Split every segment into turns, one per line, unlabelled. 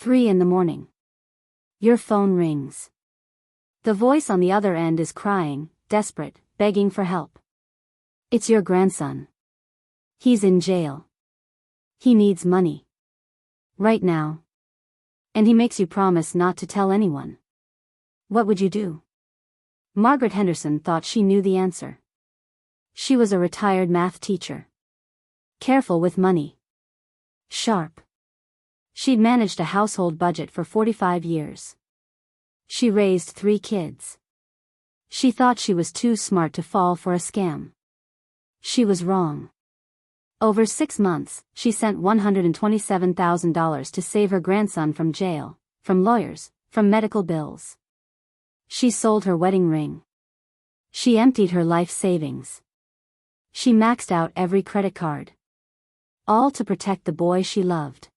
3 in the morning. Your phone rings. The voice on the other end is crying, desperate, begging for help. It's your grandson. He's in jail. He needs money. Right now. And he makes you promise not to tell anyone. What would you do? Margaret Henderson thought she knew the answer. She was a retired math teacher. Careful with money. Sharp. She'd managed a household budget for 45 years. She raised 3 kids. She thought she was too smart to fall for a scam. She was wrong. Over 6 months, she sent $127,000 to save her grandson from jail, from lawyers, from medical bills. She sold her wedding ring. She emptied her life savings. She maxed out every credit card. All to protect the boy she loved.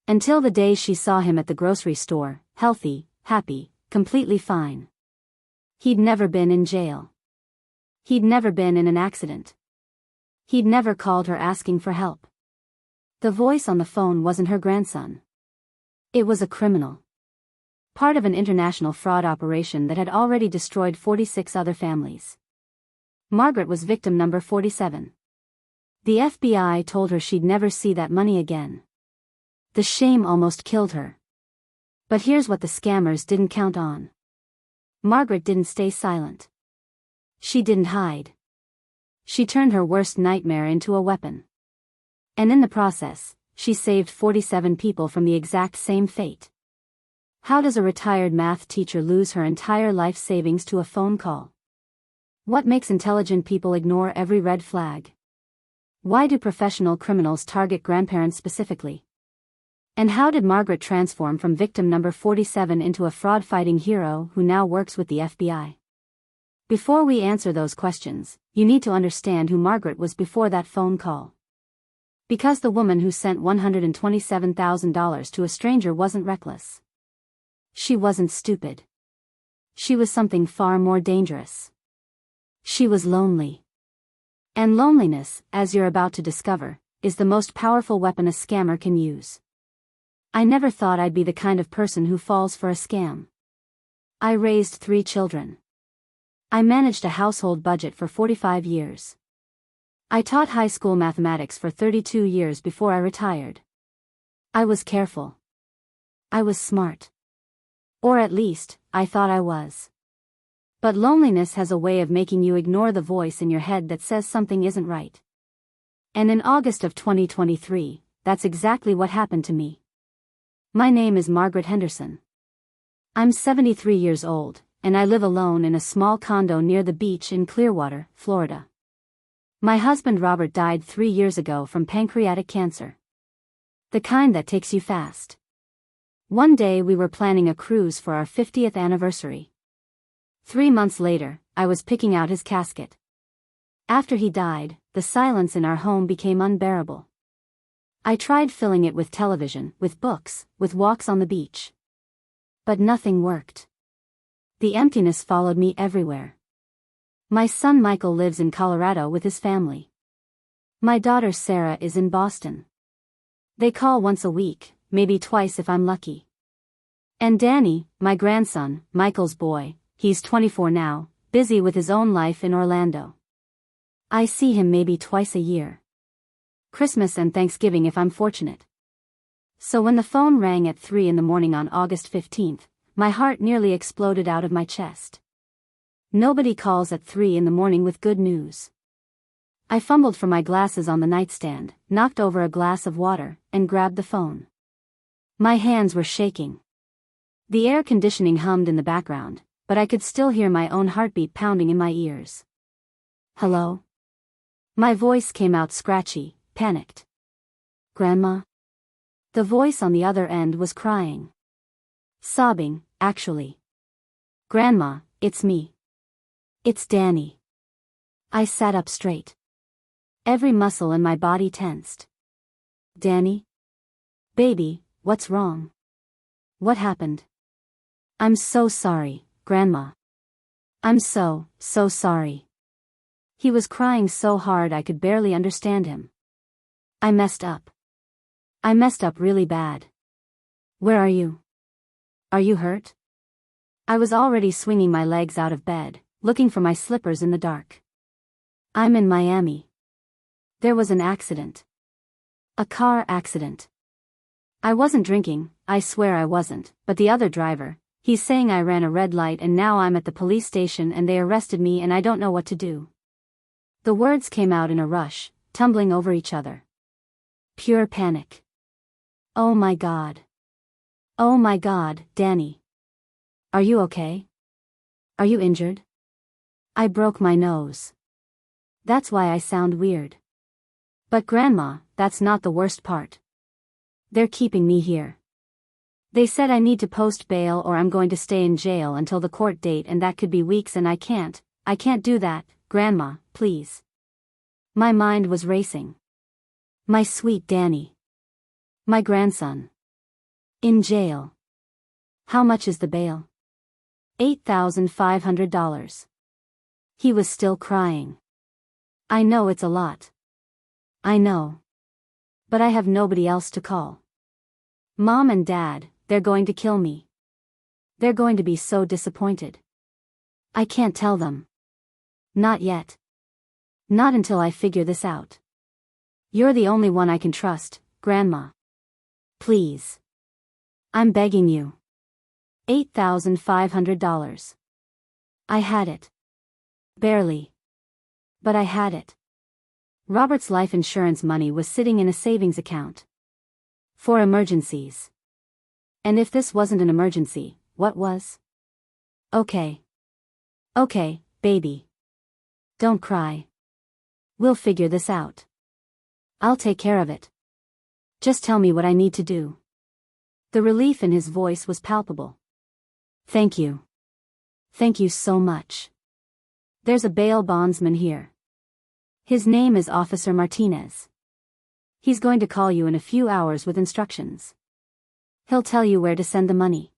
Until the day she saw him at the grocery store, healthy, happy, completely fine. He'd never been in jail. He'd never been in an accident. He'd never called her asking for help. The voice on the phone wasn't her grandson. It was a criminal. Part of an international fraud operation that had already destroyed 46 other families. Margaret was victim number 47. The FBI told her she'd never see that money again. The shame almost killed her. But here's what the scammers didn't count on. Margaret didn't stay silent. She didn't hide. She turned her worst nightmare into a weapon. And in the process, she saved 47 people from the exact same fate. How does a retired math teacher lose her entire life savings to a phone call? What makes intelligent people ignore every red flag? Why do professional criminals target grandparents specifically? And how did Margaret transform from victim number 47 into a fraud-fighting hero who now works with the FBI? Before we answer those questions, you need to understand who Margaret was before that phone call. Because the woman who sent $127,000 to a stranger wasn't reckless. She wasn't stupid. She was something far more dangerous. She was lonely. And loneliness, as you're about to discover, is the most powerful weapon a scammer can use. I never thought I'd be the kind of person who falls for a scam. I raised 3 children. I managed a household budget for 45 years. I taught high school mathematics for 32 years before I retired. I was careful. I was smart. Or at least, I thought I was. But loneliness has a way of making you ignore the voice in your head that says something isn't right. And in August of 2023, that's exactly what happened to me. My name is Margaret Henderson. I'm 73 years old, and I live alone in a small condo near the beach in Clearwater, Florida. My husband Robert died 3 years ago from pancreatic cancer. The kind that takes you fast. One day we were planning a cruise for our 50th anniversary. 3 months later, I was picking out his casket. After he died, the silence in our home became unbearable. I tried filling it with television, with books, with walks on the beach. But nothing worked. The emptiness followed me everywhere. My son Michael lives in Colorado with his family. My daughter Sarah is in Boston. They call once a week, maybe twice if I'm lucky. And Danny, my grandson, Michael's boy, he's 24 now, busy with his own life in Orlando. I see him maybe twice a year. Christmas and Thanksgiving if I'm fortunate. So when the phone rang at 3 in the morning on August 15th, my heart nearly exploded out of my chest. Nobody calls at 3 in the morning with good news. I fumbled for my glasses on the nightstand, knocked over a glass of water, and grabbed the phone. My hands were shaking. The air conditioning hummed in the background, but I could still hear my own heartbeat pounding in my ears. Hello? My voice came out scratchy, panicked. Grandma? The voice on the other end was crying. Sobbing, actually. Grandma, it's me. It's Danny. I sat up straight. Every muscle in my body tensed. Danny? Baby, what's wrong? What happened? I'm so sorry, Grandma. I'm so sorry. He was crying so hard I could barely understand him. I messed up. I messed up really bad. Where are you? Are you hurt? I was already swinging my legs out of bed, looking for my slippers in the dark. I'm in Miami. There was an accident. A car accident. I wasn't drinking, I swear I wasn't, but the other driver, he's saying I ran a red light and now I'm at the police station and they arrested me and I don't know what to do. The words came out in a rush, tumbling over each other. Pure panic. Oh my God. Oh my God, Danny. Are you okay? Are you injured? I broke my nose. That's why I sound weird. But Grandma, that's not the worst part. They're keeping me here. They said I need to post bail or I'm going to stay in jail until the court date and that could be weeks and I can't do that, Grandma, please. My mind was racing. My sweet Danny. My grandson. In jail. How much is the bail? $8,500. He was still crying. I know it's a lot. I know. But I have nobody else to call. Mom and Dad, they're going to kill me. They're going to be so disappointed. I can't tell them. Not yet. Not until I figure this out. You're the only one I can trust, Grandma. Please. I'm begging you. $8,500. I had it. Barely. But I had it. Robert's life insurance money was sitting in a savings account. For emergencies. And if this wasn't an emergency, what was? Okay. Okay, baby. Don't cry. We'll figure this out. I'll take care of it. Just tell me what I need to do. The relief in his voice was palpable. Thank you. Thank you so much. There's a bail bondsman here. His name is Officer Martinez. He's going to call you in a few hours with instructions. He'll tell you where to send the money.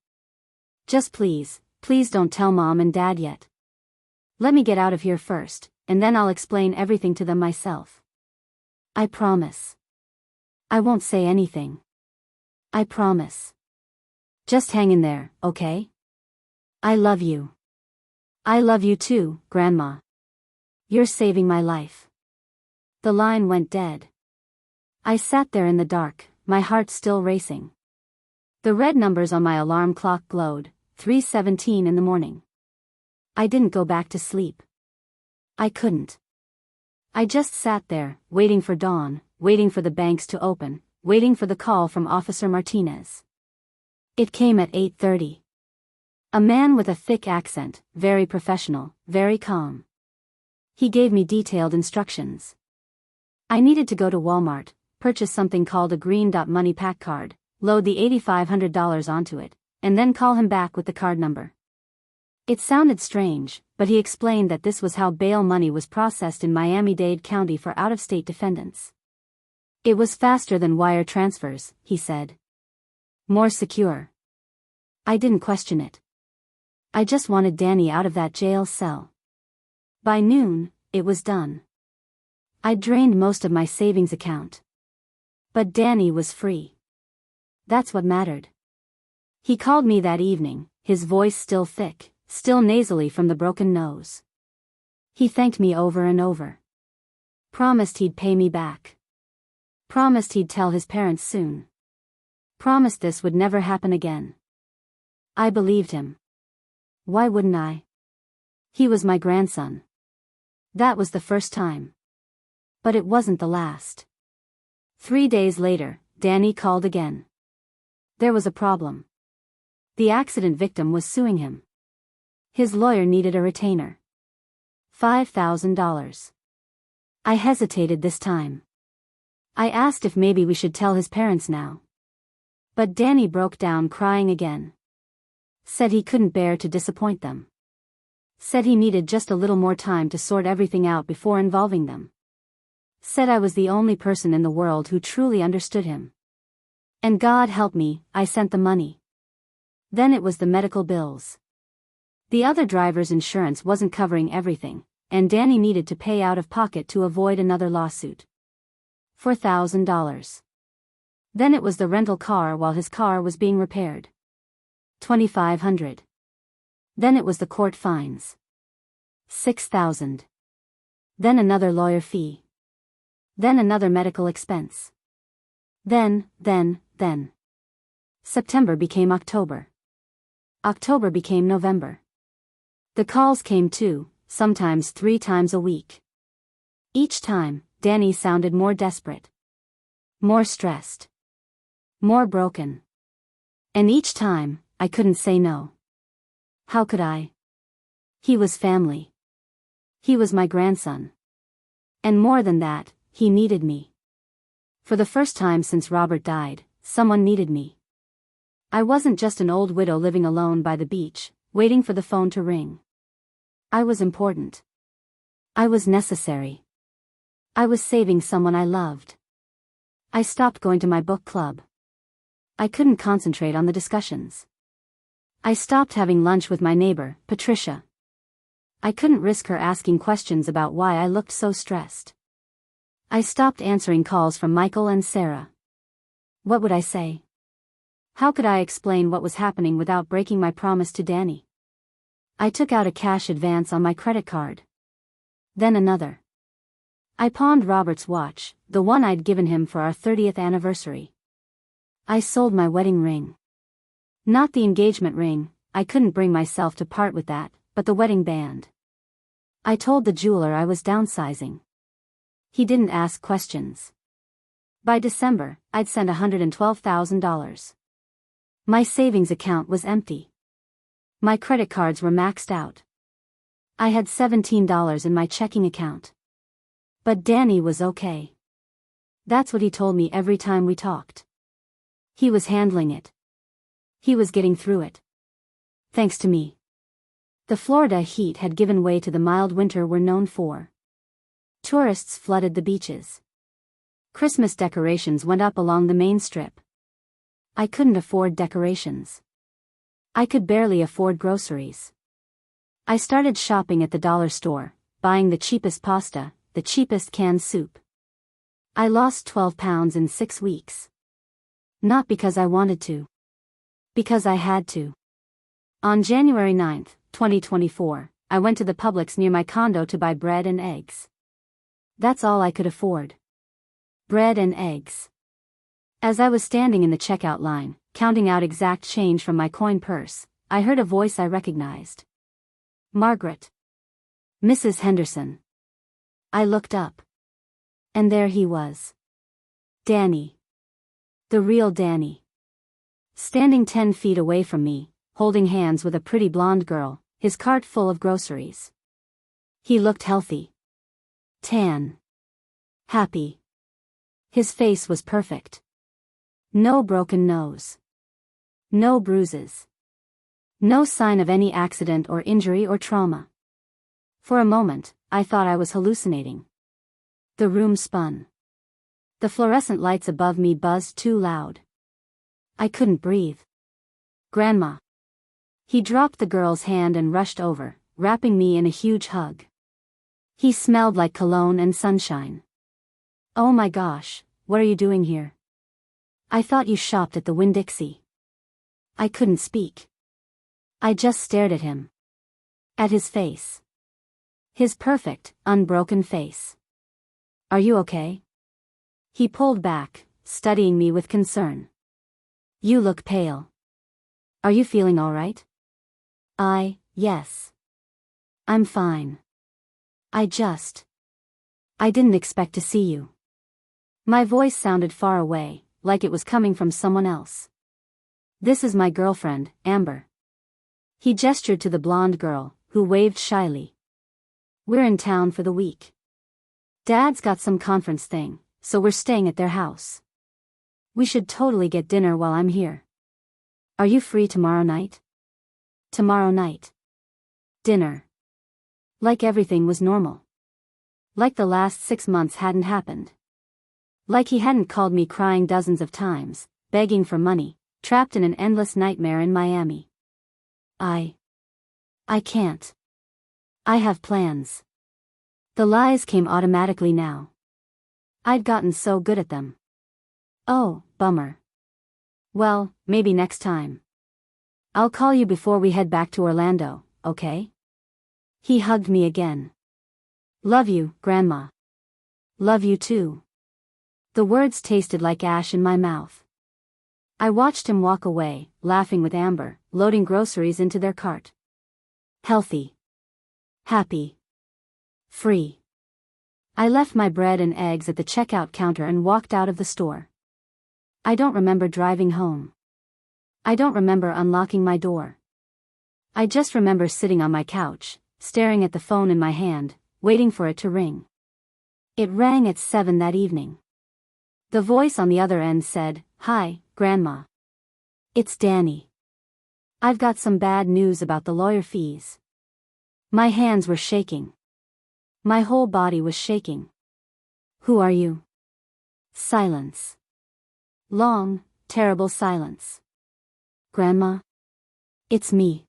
Just please don't tell Mom and Dad yet. Let me get out of here first, and then I'll explain everything to them myself. I promise. I won't say anything. I promise. Just hang in there, okay? I love you. I love you too, Grandma. You're saving my life. The line went dead. I sat there in the dark, my heart still racing. The red numbers on my alarm clock glowed, 3:17 in the morning. I didn't go back to sleep. I couldn't. I just sat there, waiting for dawn, waiting for the banks to open, waiting for the call from Officer Martinez. It came at 8:30. A man with a thick accent, very professional, very calm. He gave me detailed instructions. I needed to go to Walmart, purchase something called a green dot money pack card, load the $8,500 onto it, and then call him back with the card number. It sounded strange, but he explained that this was how bail money was processed in Miami-Dade County for out-of-state defendants. It was faster than wire transfers, he said. More secure. I didn't question it. I just wanted Danny out of that jail cell. By noon, it was done. I'd drained most of my savings account. But Danny was free. That's what mattered. He called me that evening, his voice still thick, still nasally from the broken nose. He thanked me over and over. Promised he'd pay me back. Promised he'd tell his parents soon. Promised this would never happen again. I believed him. Why wouldn't I? He was my grandson. That was the first time. But it wasn't the last. 3 days later, Danny called again. There was a problem. The accident victim was suing him. His lawyer needed a retainer. $5,000. I hesitated this time. I asked if maybe we should tell his parents now. But Danny broke down crying again. Said he couldn't bear to disappoint them. Said he needed just a little more time to sort everything out before involving them. Said I was the only person in the world who truly understood him. And God help me, I sent the money. Then it was the medical bills. The other driver's insurance wasn't covering everything, and Danny needed to pay out of pocket to avoid another lawsuit. $4,000. Then it was the rental car while his car was being repaired. $2,500. Then it was the court fines. $6,000. Then another lawyer fee. Then another medical expense. Then. September became October. October became November. The calls came 2, sometimes 3 times a week. Each time, Danny sounded more desperate. More stressed. More broken. And each time, I couldn't say no. How could I? He was family. He was my grandson. And more than that, he needed me. For the first time since Robert died, someone needed me. I wasn't just an old widow living alone by the beach, waiting for the phone to ring. I was important. I was necessary. I was saving someone I loved. I stopped going to my book club. I couldn't concentrate on the discussions. I stopped having lunch with my neighbor, Patricia. I couldn't risk her asking questions about why I looked so stressed. I stopped answering calls from Michael and Sarah. What would I say? How could I explain what was happening without breaking my promise to Danny? I took out a cash advance on my credit card. Then another. I pawned Robert's watch, the one I'd given him for our 30th anniversary. I sold my wedding ring. Not the engagement ring, I couldn't bring myself to part with that, but the wedding band. I told the jeweler I was downsizing. He didn't ask questions. By December, I'd sent $112,000. My savings account was empty. My credit cards were maxed out. I had $17 in my checking account. But Danny was okay. That's what he told me every time we talked. He was handling it. He was getting through it. Thanks to me. The Florida heat had given way to the mild winter we're known for. Tourists flooded the beaches. Christmas decorations went up along the main strip. I couldn't afford decorations. I could barely afford groceries. I started shopping at the dollar store, buying the cheapest pasta, the cheapest canned soup. I lost 12 pounds in 6 weeks. Not because I wanted to. Because I had to. On January 9, 2024, I went to the Publix near my condo to buy bread and eggs. That's all I could afford. Bread and eggs. As I was standing in the checkout line, counting out exact change from my coin purse, I heard a voice I recognized. Margaret. Mrs. Henderson. I looked up. And there he was. Danny. The real Danny. Standing 10 feet away from me, holding hands with a pretty blonde girl, his cart full of groceries. He looked healthy. Tan. Happy. His face was perfect. No broken nose. No bruises. No sign of any accident or injury or trauma. For a moment, I thought I was hallucinating. The room spun. The fluorescent lights above me buzzed too loud. I couldn't breathe. Grandma. He dropped the girl's hand and rushed over, wrapping me in a huge hug. He smelled like cologne and sunshine. Oh my gosh, what are you doing here? I thought you shopped at the Winn-Dixie. I couldn't speak. I just stared at him. At his face. His perfect, unbroken face. Are you okay? He pulled back, studying me with concern. You look pale. Are you feeling all right? Yes. I'm fine. I didn't expect to see you. My voice sounded far away, like it was coming from someone else. This is my girlfriend, Amber. He gestured to the blonde girl, who waved shyly. We're in town for the week. Dad's got some conference thing, so we're staying at their house. We should totally get dinner while I'm here. Are you free tomorrow night? Tomorrow night. Dinner. Like everything was normal. Like the last 6 months hadn't happened. Like he hadn't called me crying dozens of times, begging for money, trapped in an endless nightmare in Miami. I can't. I have plans. The lies came automatically now. I'd gotten so good at them. Oh, bummer. Well, maybe next time. I'll call you before we head back to Orlando, okay? He hugged me again. Love you, Grandma. Love you too. The words tasted like ash in my mouth. I watched him walk away, laughing with Amber, loading groceries into their cart. Healthy. Happy. Free. I left my bread and eggs at the checkout counter and walked out of the store. I don't remember driving home. I don't remember unlocking my door. I just remember sitting on my couch, staring at the phone in my hand, waiting for it to ring. It rang at 7 that evening. The voice on the other end said, "Hi, Grandma. It's Danny. I've got some bad news about the lawyer fees." My hands were shaking. My whole body was shaking. "Who are you?" Silence. Long, terrible silence. "Grandma? It's me.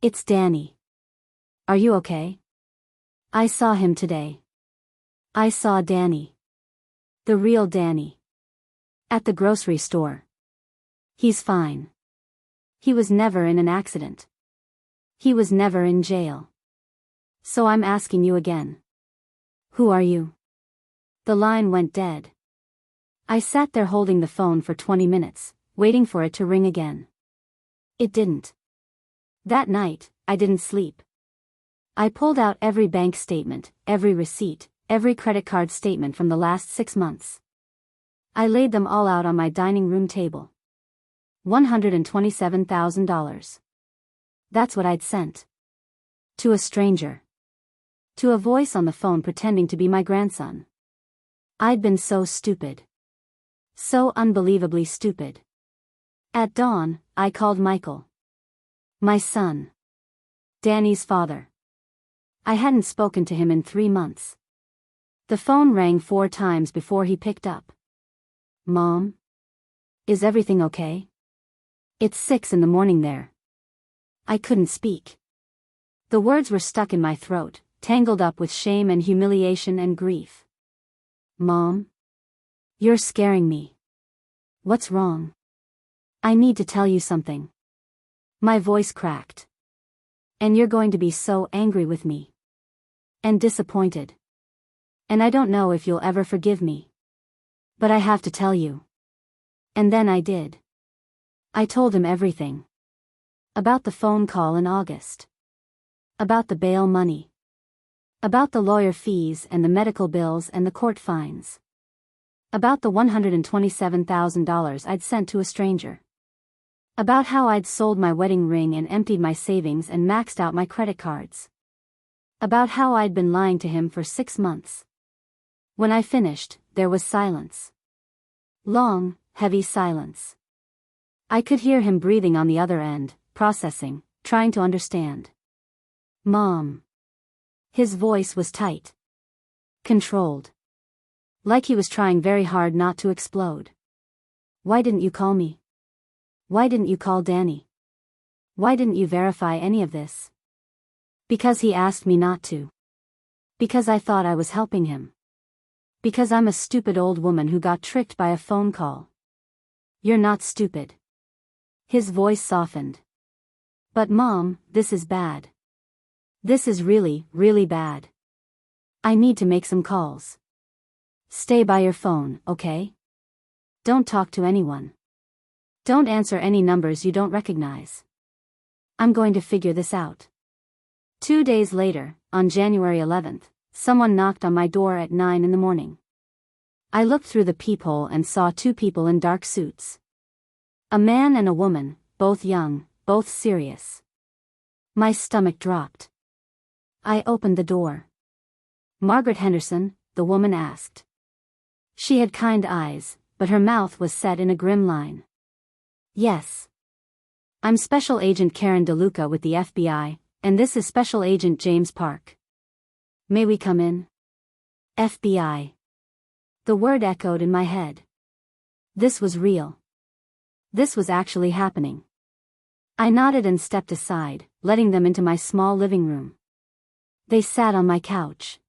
It's Danny. Are you okay?" I saw him today. I saw Danny. The real Danny. At the grocery store. He's fine. He was never in an accident. He was never in jail. So I'm asking you again. Who are you? The line went dead. I sat there holding the phone for 20 minutes, waiting for it to ring again. It didn't. That night, I didn't sleep. I pulled out every bank statement, every receipt, every credit card statement from the last 6 months. I laid them all out on my dining room table. $127,000. That's what I'd sent. To a stranger. To a voice on the phone pretending to be my grandson. I'd been so stupid. So unbelievably stupid. At dawn, I called Michael. My son. Danny's father. I hadn't spoken to him in 3 months. The phone rang 4 times before he picked up. "Mom? Is everything okay? It's 6 in the morning there." I couldn't speak. The words were stuck in my throat, tangled up with shame and humiliation and grief. "Mom? You're scaring me. What's wrong? I need to tell you something." My voice cracked. "And you're going to be so angry with me. And disappointed. And I don't know if you'll ever forgive me. But I have to tell you." And then I did. I told him everything. About the phone call in August. About the bail money. About the lawyer fees and the medical bills and the court fines. About the $127,000 I'd sent to a stranger. About how I'd sold my wedding ring and emptied my savings and maxed out my credit cards. About how I'd been lying to him for 6 months. When I finished, there was silence. Long, heavy silence. I could hear him breathing on the other end, processing, trying to understand. "Mom." His voice was tight. Controlled. Like he was trying very hard not to explode. "Why didn't you call me? Why didn't you call Danny? Why didn't you verify any of this?" "Because he asked me not to. Because I thought I was helping him. Because I'm a stupid old woman who got tricked by a phone call." "You're not stupid." His voice softened. "But Mom, this is bad. This is really, really bad. I need to make some calls. Stay by your phone, okay? Don't talk to anyone. Don't answer any numbers you don't recognize. I'm going to figure this out." 2 days later, on January 11th, someone knocked on my door at 9 in the morning. I looked through the peephole and saw 2 people in dark suits. A man and a woman, both young, both serious. My stomach dropped. I opened the door. "Margaret Henderson?" the woman asked. She had kind eyes, but her mouth was set in a grim line. "Yes. I'm Special Agent Karen DeLuca with the FBI, and this is Special Agent James Park. May we come in?" FBI. The word echoed in my head. This was real. This was actually happening. I nodded and stepped aside, letting them into my small living room. They sat on my couch.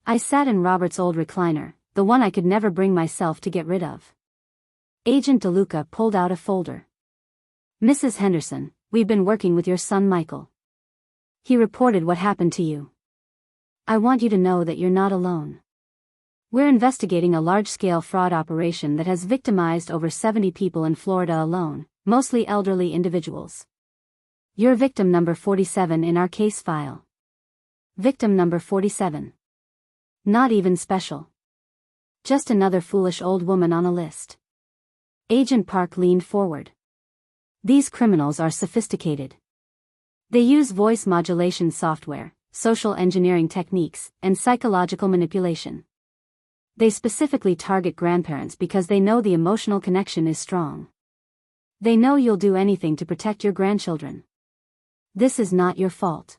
I sat in Robert's old recliner, the one I could never bring myself to get rid of. Agent DeLuca pulled out a folder. Mrs. Henderson, we've been working with your son Michael. He reported what happened to you. I want you to know that you're not alone. We're investigating a large-scale fraud operation that has victimized over 70 people in Florida alone, mostly elderly individuals. You're victim number 47 in our case file. Victim number 47. Not even special. Just another foolish old woman on a list. Agent Park leaned forward. These criminals are sophisticated. They use voice modulation software, social engineering techniques, and psychological manipulation. They specifically target grandparents because they know the emotional connection is strong. They know you'll do anything to protect your grandchildren. This is not your fault.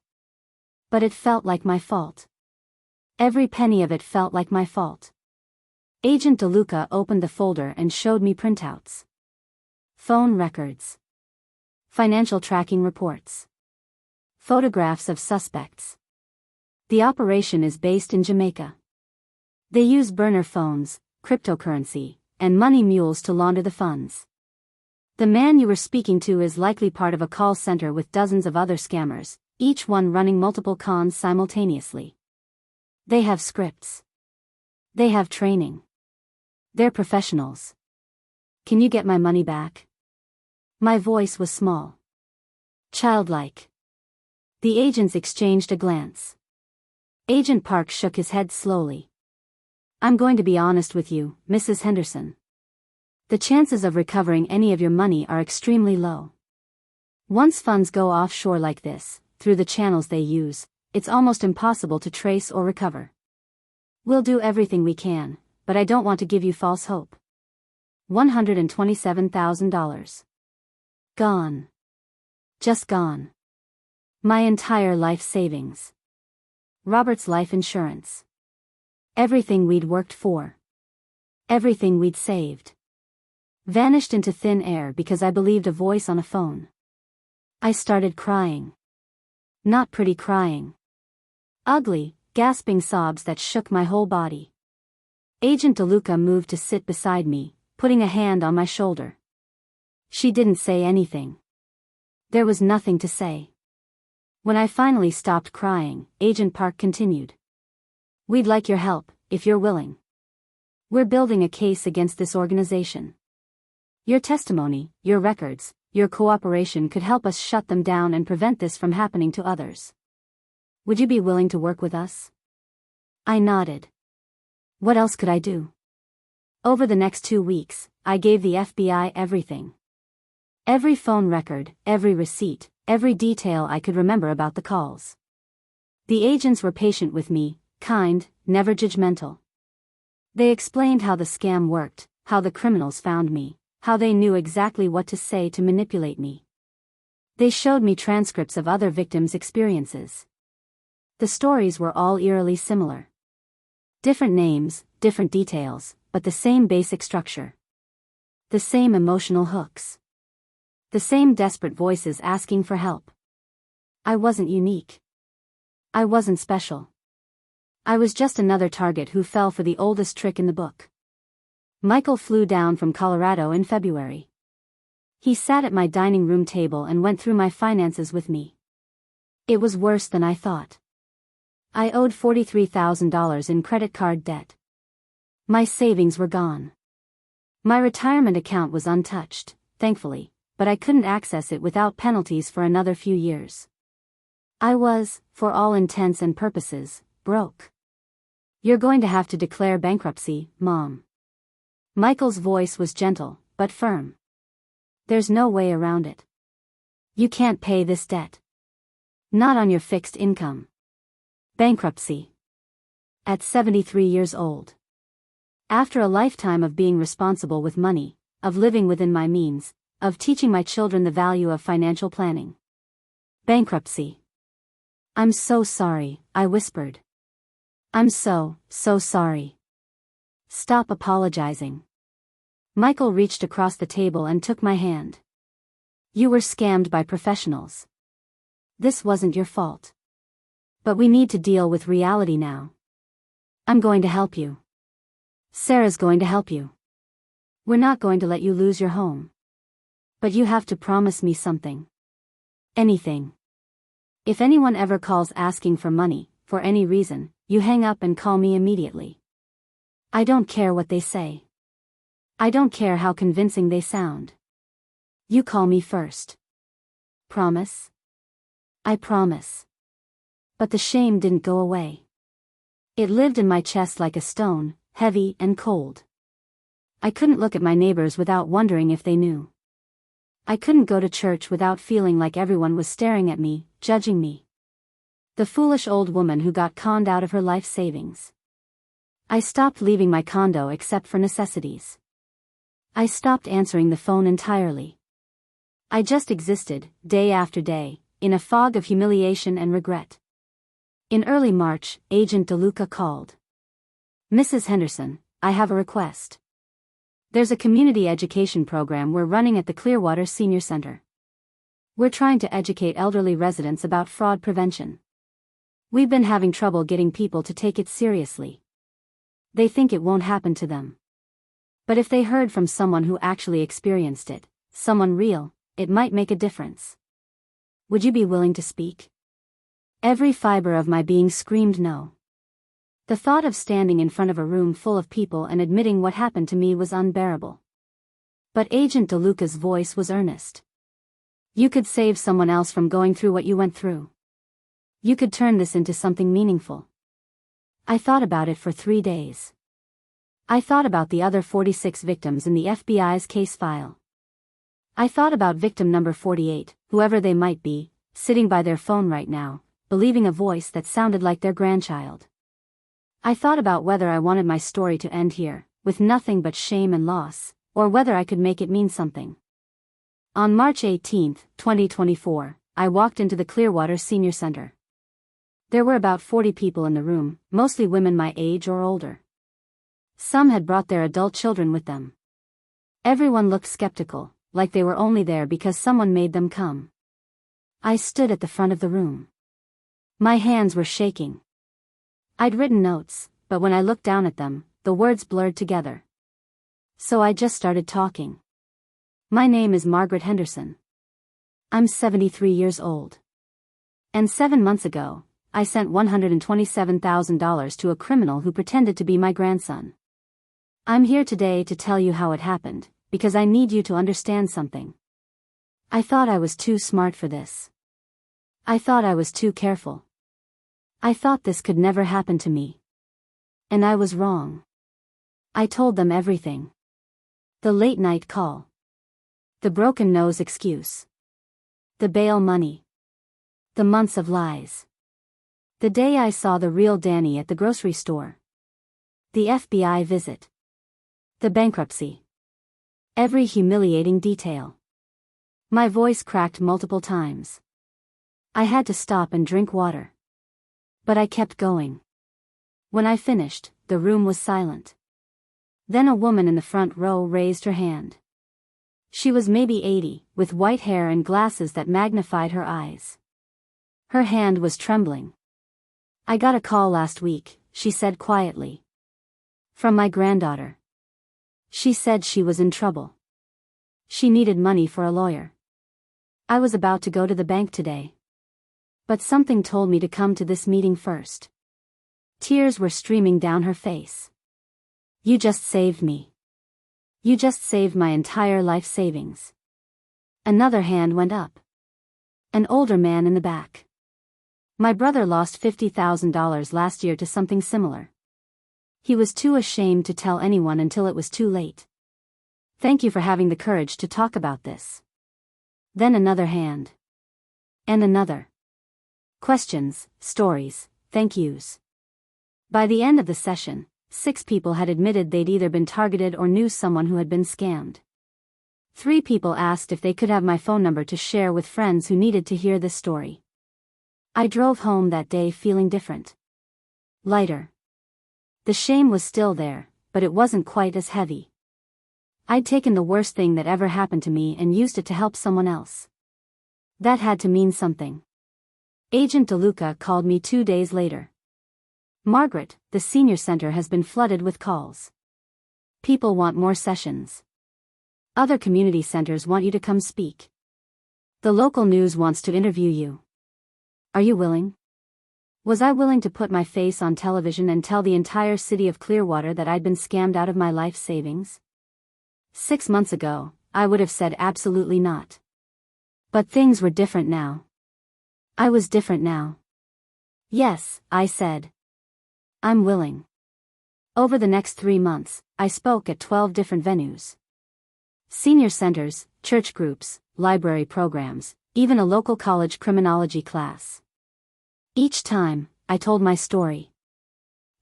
But it felt like my fault. Every penny of it felt like my fault. Agent DeLuca opened the folder and showed me printouts. Phone records. Financial tracking reports. Photographs of suspects. The operation is based in Jamaica. They use burner phones, cryptocurrency, and money mules to launder the funds. The man you were speaking to is likely part of a call center with dozens of other scammers, each one running multiple cons simultaneously. They have scripts. They have training. They're professionals. Can you get my money back? My voice was small. Childlike. The agents exchanged a glance. Agent Park shook his head slowly. I'm going to be honest with you, Mrs. Henderson. The chances of recovering any of your money are extremely low. Once funds go offshore like this, through the channels they use, it's almost impossible to trace or recover. We'll do everything we can, but I don't want to give you false hope. $127,000. Gone. Just gone. My entire life savings. Robert's life insurance. Everything we'd worked for. Everything we'd saved. Vanished into thin air because I believed a voice on a phone. I started crying. Not pretty crying. Ugly, gasping sobs that shook my whole body. Agent DeLuca moved to sit beside me, putting a hand on my shoulder. She didn't say anything. There was nothing to say. When I finally stopped crying, Agent Park continued. We'd like your help, if you're willing. We're building a case against this organization. Your testimony, your records, your cooperation could help us shut them down and prevent this from happening to others. Would you be willing to work with us? I nodded. What else could I do? Over the next 2 weeks, I gave the FBI everything. Every phone record, every receipt, every detail I could remember about the calls. The agents were patient with me, kind, never judgmental. They explained how the scam worked, how the criminals found me, how they knew exactly what to say to manipulate me. They showed me transcripts of other victims' experiences. The stories were all eerily similar. Different names, different details, but the same basic structure. The same emotional hooks. The same desperate voices asking for help. I wasn't unique. I wasn't special. I was just another target who fell for the oldest trick in the book. Michael flew down from Colorado in February. He sat at my dining room table and went through my finances with me. It was worse than I thought. I owed $43,000 in credit card debt. My savings were gone. My retirement account was untouched, thankfully, but I couldn't access it without penalties for another few years. I was, for all intents and purposes, broke. You're going to have to declare bankruptcy, Mom. Michael's voice was gentle, but firm. There's no way around it. You can't pay this debt. Not on your fixed income. Bankruptcy. At 73 years old. After a lifetime of being responsible with money, of living within my means, of teaching my children the value of financial planning. Bankruptcy. I'm so sorry, I whispered. I'm so sorry. Stop apologizing. Michael reached across the table and took my hand. You were scammed by professionals. This wasn't your fault. But we need to deal with reality now. I'm going to help you. Sarah's going to help you. We're not going to let you lose your home. But you have to promise me something. Anything. If anyone ever calls asking for money, for any reason, you hang up and call me immediately. I don't care what they say. I don't care how convincing they sound. You call me first. Promise? I promise. But the shame didn't go away. It lived in my chest like a stone, heavy and cold. I couldn't look at my neighbors without wondering if they knew. I couldn't go to church without feeling like everyone was staring at me, judging me. The foolish old woman who got conned out of her life savings. I stopped leaving my condo except for necessities. I stopped answering the phone entirely. I just existed, day after day, in a fog of humiliation and regret. In early March, Agent DeLuca called. Mrs. Henderson, I have a request. There's a community education program we're running at the Clearwater Senior Center. We're trying to educate elderly residents about fraud prevention. We've been having trouble getting people to take it seriously. They think it won't happen to them. But if they heard from someone who actually experienced it, someone real, it might make a difference. Would you be willing to speak? Every fiber of my being screamed no. The thought of standing in front of a room full of people and admitting what happened to me was unbearable. But Agent DeLuca's voice was earnest. You could save someone else from going through what you went through. You could turn this into something meaningful. I thought about it for 3 days. I thought about the other 46 victims in the FBI's case file. I thought about victim number 48, whoever they might be, sitting by their phone right now, believing a voice that sounded like their grandchild. I thought about whether I wanted my story to end here, with nothing but shame and loss, or whether I could make it mean something. On March 18, 2024, I walked into the Clearwater Senior Center. There were about 40 people in the room, mostly women my age or older. Some had brought their adult children with them. Everyone looked skeptical, like they were only there because someone made them come. I stood at the front of the room. My hands were shaking. I'd written notes, but when I looked down at them, the words blurred together. So I just started talking. My name is Margaret Henderson. I'm 73 years old. And 7 months ago, I sent $127,000 to a criminal who pretended to be my grandson. I'm here today to tell you how it happened, because I need you to understand something. I thought I was too smart for this. I thought I was too careful. I thought this could never happen to me. And I was wrong. I told them everything. The late night call. The broken nose excuse. The bail money. The months of lies. The day I saw the real Danny at the grocery store. The FBI visit. The bankruptcy. Every humiliating detail. My voice cracked multiple times. I had to stop and drink water. But I kept going. When I finished, the room was silent. Then a woman in the front row raised her hand. She was maybe 80, with white hair and glasses that magnified her eyes. Her hand was trembling. I got a call last week, she said quietly. From my granddaughter. She said she was in trouble. She needed money for a lawyer. I was about to go to the bank today. But something told me to come to this meeting first. Tears were streaming down her face. You just saved me. You just saved my entire life savings. Another hand went up. An older man in the back. My brother lost $50,000 last year to something similar. He was too ashamed to tell anyone until it was too late. Thank you for having the courage to talk about this. Then another hand. And another. Questions, stories, thank yous. By the end of the session, 6 people had admitted they'd either been targeted or knew someone who had been scammed. 3 people asked if they could have my phone number to share with friends who needed to hear this story. I drove home that day feeling different. Lighter. The shame was still there, but it wasn't quite as heavy. I'd taken the worst thing that ever happened to me and used it to help someone else. That had to mean something. Agent DeLuca called me 2 days later. Margaret, the senior center has been flooded with calls. People want more sessions. Other community centers want you to come speak. The local news wants to interview you. Are you willing? Was I willing to put my face on television and tell the entire city of Clearwater that I'd been scammed out of my life savings? 6 months ago, I would have said absolutely not. But things were different now. I was different now. Yes, I said. I'm willing. Over the next 3 months, I spoke at 12 different venues. Senior centers, church groups, library programs, even a local college criminology class. Each time, I told my story.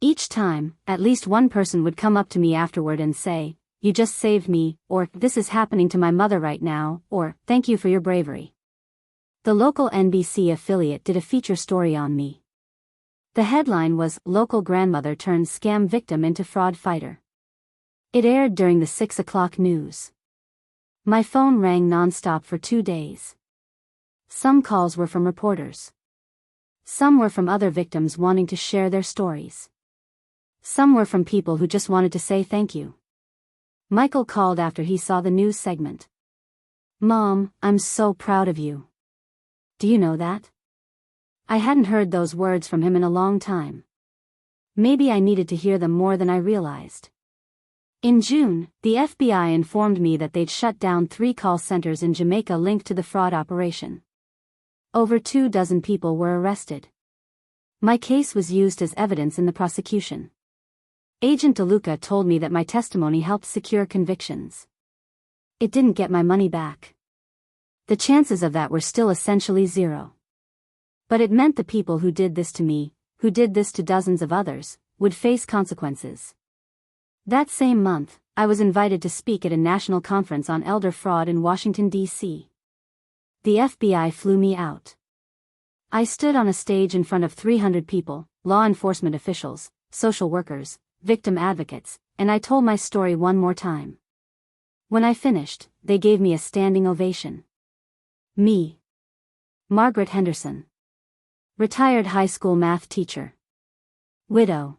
Each time, at least one person would come up to me afterward and say, "You just saved me," or "This is happening to my mother right now," or "Thank you for your bravery." The local NBC affiliate did a feature story on me. The headline was, "Local Grandmother Turns Scam Victim into Fraud Fighter." It aired during the 6 o'clock news. My phone rang non-stop for 2 days. Some calls were from reporters. Some were from other victims wanting to share their stories. Some were from people who just wanted to say thank you. Michael called after he saw the news segment. "Mom, I'm so proud of you. Do you know that?" I hadn't heard those words from him in a long time. Maybe I needed to hear them more than I realized. In June, the FBI informed me that they'd shut down 3 call centers in Jamaica linked to the fraud operation. Over 24 people were arrested. My case was used as evidence in the prosecution. Agent DeLuca told me that my testimony helped secure convictions. It didn't get my money back. The chances of that were still essentially zero. But it meant the people who did this to me, who did this to dozens of others, would face consequences. That same month, I was invited to speak at a national conference on elder fraud in Washington, D.C. The FBI flew me out. I stood on a stage in front of 300 people, law enforcement officials, social workers, victim advocates, and I told my story one more time. When I finished, they gave me a standing ovation. Me. Margaret Henderson. Retired high school math teacher. Widow.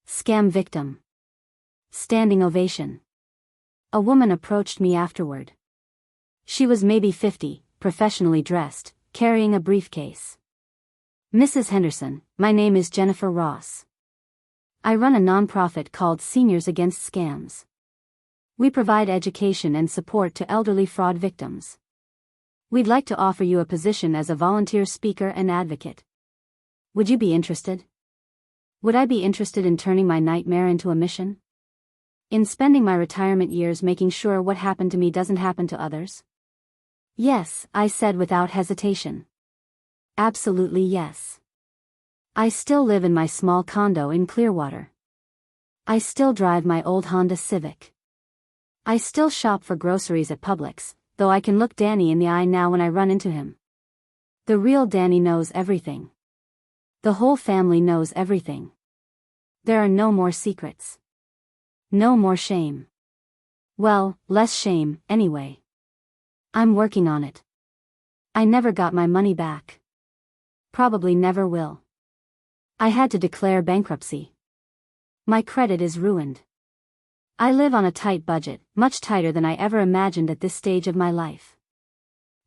Scam victim. Standing ovation. A woman approached me afterward. She was maybe 50, professionally dressed, carrying a briefcase. "Mrs. Henderson, my name is Jennifer Ross. I run a nonprofit called Seniors Against Scams. We provide education and support to elderly fraud victims. We'd like to offer you a position as a volunteer speaker and advocate. Would you be interested? Would I be interested in turning my nightmare into a mission? In spending my retirement years making sure what happened to me doesn't happen to others?" "Yes," I said without hesitation. "Absolutely yes. I still live in my small condo in Clearwater. I still drive my old Honda Civic. I still shop for groceries at Publix, though I can look Danny in the eye now when I run into him. The real Danny knows everything. The whole family knows everything. There are no more secrets. No more shame. Well, less shame, anyway. I'm working on it. I never got my money back. Probably never will. I had to declare bankruptcy. My credit is ruined. I live on a tight budget, much tighter than I ever imagined at this stage of my life.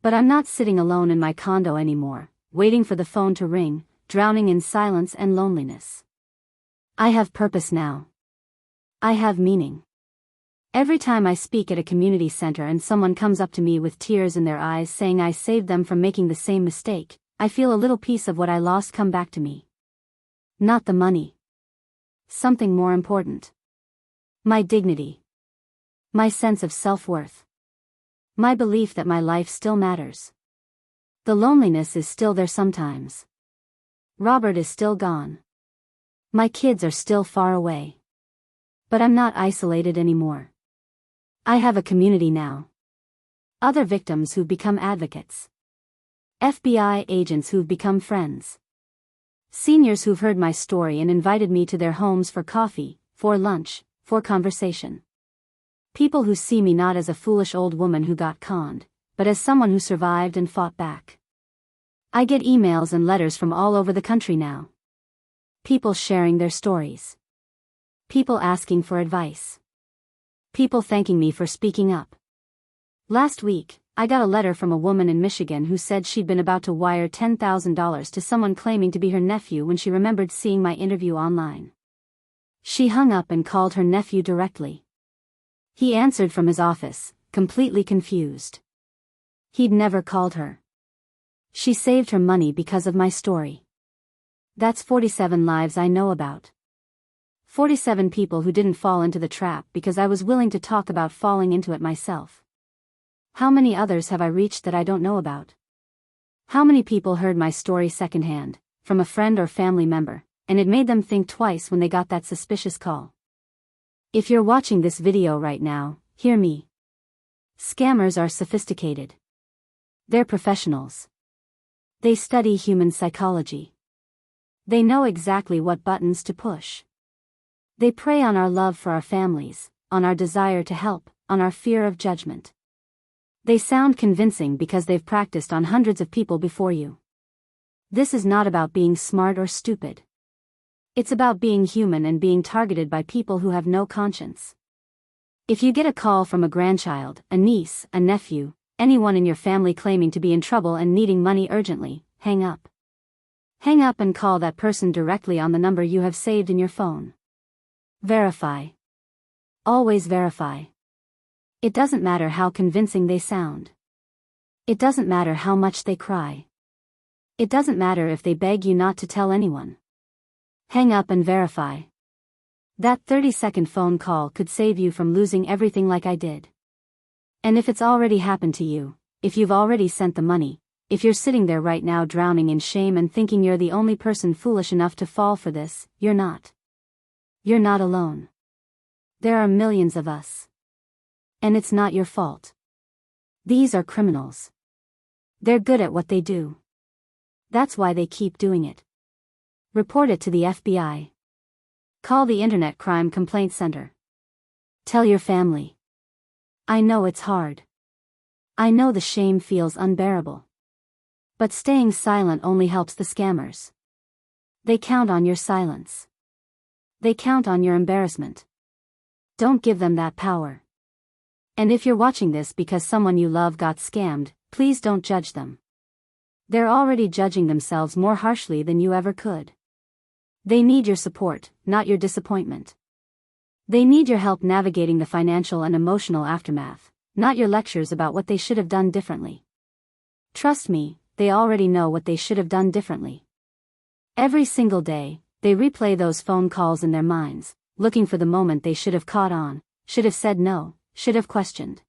But I'm not sitting alone in my condo anymore, waiting for the phone to ring, drowning in silence and loneliness. I have purpose now. I have meaning. Every time I speak at a community center and someone comes up to me with tears in their eyes saying I saved them from making the same mistake, I feel a little piece of what I lost come back to me. Not the money. Something more important. My dignity. My sense of self-worth. My belief that my life still matters. The loneliness is still there sometimes. Robert is still gone. My kids are still far away. But I'm not isolated anymore. I have a community now. Other victims who've become advocates. FBI agents who've become friends. Seniors who've heard my story and invited me to their homes for coffee, for lunch, for conversation. People who see me not as a foolish old woman who got conned, but as someone who survived and fought back. I get emails and letters from all over the country now. People sharing their stories. People asking for advice. People thanking me for speaking up. Last week, I got a letter from a woman in Michigan who said she'd been about to wire $10,000 to someone claiming to be her nephew when she remembered seeing my interview online. She hung up and called her nephew directly. He answered from his office, completely confused. He'd never called her. She saved her money because of my story. That's 47 lives I know about. 47 people who didn't fall into the trap because I was willing to talk about falling into it myself. How many others have I reached that I don't know about? How many people heard my story secondhand, from a friend or family member, and it made them think twice when they got that suspicious call? If you're watching this video right now, hear me. Scammers are sophisticated. They're professionals. They study human psychology. They know exactly what buttons to push. They prey on our love for our families, on our desire to help, on our fear of judgment. They sound convincing because they've practiced on hundreds of people before you. This is not about being smart or stupid. It's about being human and being targeted by people who have no conscience. If you get a call from a grandchild, a niece, a nephew, anyone in your family claiming to be in trouble and needing money urgently, hang up. Hang up and call that person directly on the number you have saved in your phone. Verify. Always verify. It doesn't matter how convincing they sound. It doesn't matter how much they cry. It doesn't matter if they beg you not to tell anyone. Hang up and verify. That 30-second phone call could save you from losing everything like I did. And if it's already happened to you, if you've already sent the money, if you're sitting there right now drowning in shame and thinking you're the only person foolish enough to fall for this, you're not. You're not alone. There are millions of us. And it's not your fault. These are criminals. They're good at what they do. That's why they keep doing it. Report it to the FBI. Call the Internet Crime Complaint Center. Tell your family. I know it's hard. I know the shame feels unbearable. But staying silent only helps the scammers. They count on your silence. They count on your embarrassment. Don't give them that power. And if you're watching this because someone you love got scammed, please don't judge them. They're already judging themselves more harshly than you ever could. They need your support, not your disappointment. They need your help navigating the financial and emotional aftermath, not your lectures about what they should have done differently. Trust me, they already know what they should have done differently. Every single day, they replay those phone calls in their minds, looking for the moment they should have caught on, should have said no, should have questioned.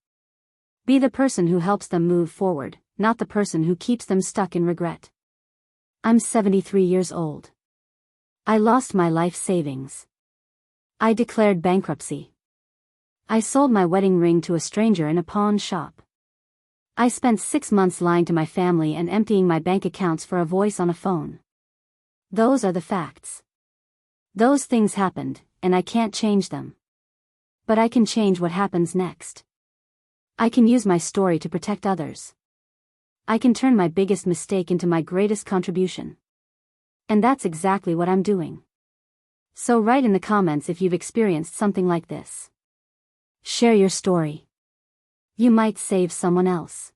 Be the person who helps them move forward, not the person who keeps them stuck in regret. I'm 73 years old. I lost my life savings. I declared bankruptcy. I sold my wedding ring to a stranger in a pawn shop. I spent 6 months lying to my family and emptying my bank accounts for a voice on a phone. Those are the facts. Those things happened, and I can't change them. But I can change what happens next. I can use my story to protect others. I can turn my biggest mistake into my greatest contribution. And that's exactly what I'm doing. So write in the comments if you've experienced something like this. Share your story. You might save someone else.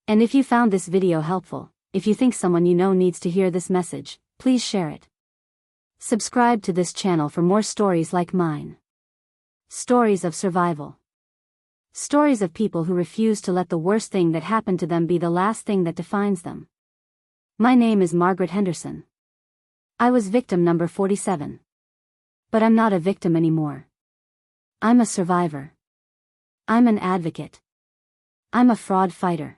And if you found this video helpful, if you think someone you know needs to hear this message, please share it. Subscribe to this channel for more stories like mine. Stories of survival. Stories of people who refuse to let the worst thing that happened to them be the last thing that defines them. My name is Margaret Henderson. I was victim number 47. But I'm not a victim anymore. I'm a survivor. I'm an advocate. I'm a fraud fighter.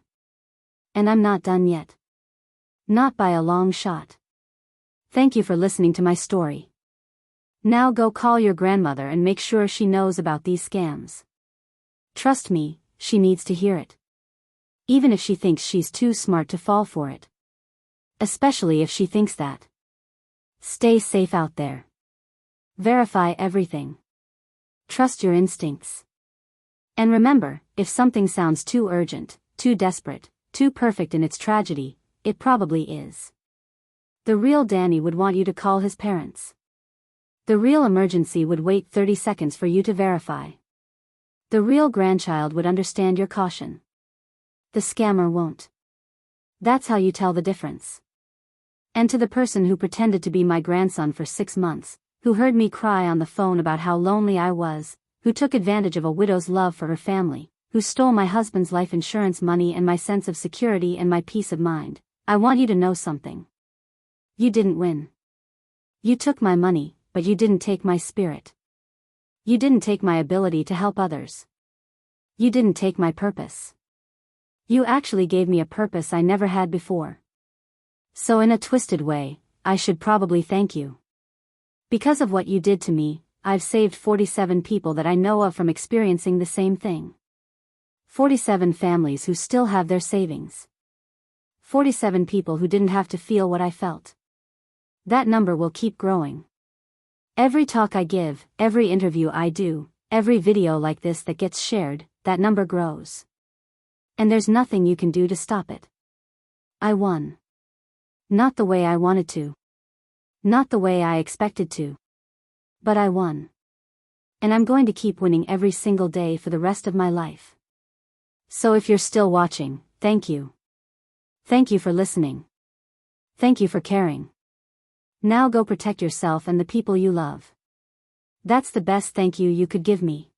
And I'm not done yet. Not by a long shot. Thank you for listening to my story. Now go call your grandmother and make sure she knows about these scams. Trust me, she needs to hear it. Even if she thinks she's too smart to fall for it. Especially if she thinks that. Stay safe out there. Verify everything. Trust your instincts. And remember, if something sounds too urgent, too desperate, too perfect in its tragedy, it probably is. The real Danny would want you to call his parents. The real emergency would wait 30 seconds for you to verify. The real grandchild would understand your caution. The scammer won't. That's how you tell the difference. And to the person who pretended to be my grandson for 6 months, who heard me cry on the phone about how lonely I was, who took advantage of a widow's love for her family, who stole my husband's life insurance money and my sense of security and my peace of mind, I want you to know something. You didn't win. You took my money, but you didn't take my spirit. You didn't take my ability to help others. You didn't take my purpose. You actually gave me a purpose I never had before. So in a twisted way, I should probably thank you. Because of what you did to me, I've saved 47 people that I know of from experiencing the same thing. 47 families who still have their savings. 47 people who didn't have to feel what I felt. That number will keep growing. Every talk I give, every interview I do, every video like this that gets shared, that number grows. And there's nothing you can do to stop it. I won. Not the way I wanted to. Not the way I expected to. But I won. And I'm going to keep winning every single day for the rest of my life. So if you're still watching, thank you. Thank you for listening. Thank you for caring. Now go protect yourself and the people you love. That's the best thank you you could give me.